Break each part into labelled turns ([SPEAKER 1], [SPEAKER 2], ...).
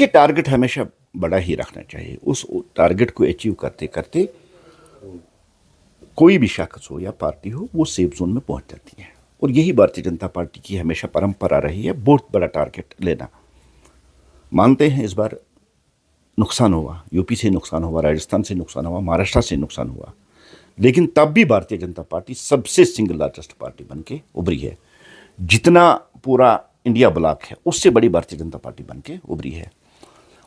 [SPEAKER 1] देखिए, टारगेट हमेशा बड़ा ही रखना चाहिए। उस टारगेट को अचीव करते करते कोई भी शख्स हो या पार्टी हो, वो सेफ जोन में पहुंच जाती है। और यही भारतीय जनता पार्टी की हमेशा परंपरा रही है, बहुत बड़ा टारगेट लेना। मानते हैं इस बार नुकसान हुआ, यूपी से नुकसान हुआ, राजस्थान से नुकसान हुआ, महाराष्ट्र से नुकसान हुआ, लेकिन तब भी भारतीय जनता पार्टी सबसे सिंगल लार्जेस्ट पार्टी बन के उभरी है। जितना पूरा इंडिया ब्लॉक है उससे बड़ी भारतीय जनता पार्टी बन के उभरी है।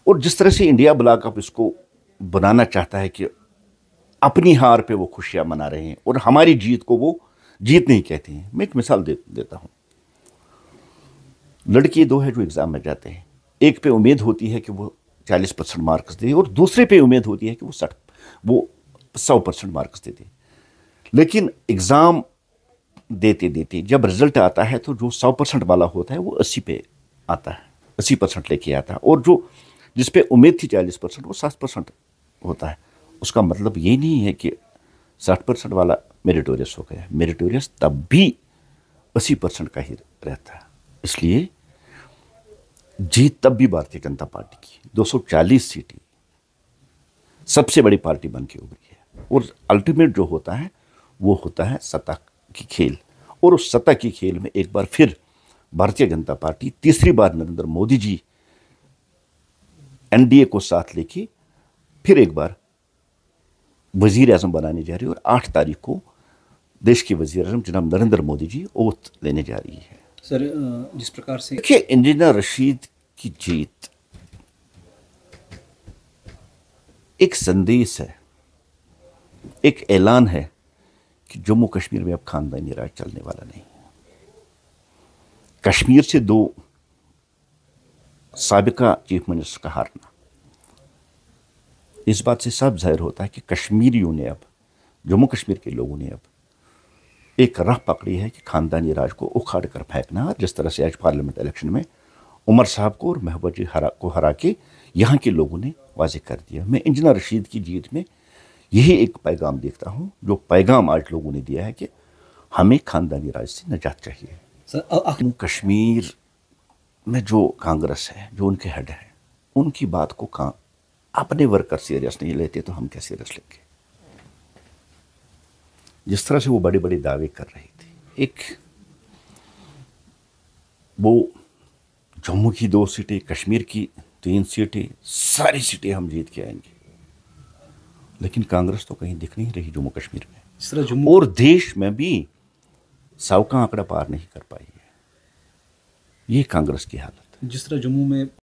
[SPEAKER 1] और जिस तरह से इंडिया ब्लॉक अब इसको बनाना चाहता है कि अपनी हार पे वो खुशियां मना रहे हैं और हमारी जीत को वो जीत नहीं कहते हैं। मैं एक मिसाल देता हूं। लड़के दो है जो एग्जाम में जाते हैं, एक पे उम्मीद होती है कि वो 40% मार्क्स दे और दूसरे पे उम्मीद होती है कि वो 100% मार्क्स दे दे। लेकिन एग्जाम देते देते जब रिजल्ट आता है तो जो 100% वाला होता है वो 80 पे आता है, 80% लेके आता है, और जो जिस पे उम्मीद थी 40% वो 60% होता है। उसका मतलब ये नहीं है कि 60% वाला मेरिटोरियस हो गया। मेरिटोरियस तब भी 80% का ही रहता है। इसलिए जीत तब भी भारतीय जनता पार्टी की 240 सीटें सबसे बड़ी पार्टी बन के उभरी है। और अल्टीमेट जो होता है वो होता है सत्ता की खेल। और उस सत्ता की खेल में एक बार फिर भारतीय जनता पार्टी तीसरी बार नरेंद्र मोदी जी एनडीए को साथ लेके फिर एक बार वजीर आजम बनाने जा रही है। और 8 तारीख को देश के वजीर आजम जनाब नरेंद्र मोदी जी ओथ लेने जा रही है।
[SPEAKER 2] सर, जिस प्रकार से
[SPEAKER 1] देखिए, इंजीनियर रशीद की जीत एक संदेश है, एक ऐलान है कि जम्मू कश्मीर में अब खानदानी राज चलने वाला नहीं है। कश्मीर से 2 साबिका चीफ मिनिस्टर का हारना, इस बात से सब जाहिर होता है कि कश्मीरियों ने अब, जम्मू कश्मीर के लोगों ने अब एक राह पकड़ी है कि खानदानी राज को उखाड़ कर फेंकना। जिस तरह से आज पार्लियामेंट इलेक्शन में उमर साहब को और महबूबा जी को हरा के यहाँ के लोगों ने वाजे कर दिया। मैं इंजीनियर रशीद की जीत में यही एक पैगाम देखता हूँ, जो पैगाम आज लोगों ने दिया है कि हमें खानदानी राज से निजात चाहिए।
[SPEAKER 2] सर,
[SPEAKER 1] कश्मीर में जो कांग्रेस है, जो उनके हेड है, उनकी बात को अपने वर्कर सीरियस नहीं लेते तो हम क्या सीरियस लेंगे। जिस तरह से वो बड़े बड़े दावे कर रही थी, एक वो जम्मू की 2 सीटें, कश्मीर की 3 सीटें, सारी सीटें हम जीत के आएंगे, लेकिन कांग्रेस तो कहीं दिख नहीं रही जम्मू कश्मीर में। और देश में भी 100 का आंकड़ा पार नहीं कर पाई है। ये कांग्रेस की हालत है।
[SPEAKER 2] जिस तरह जम्मू में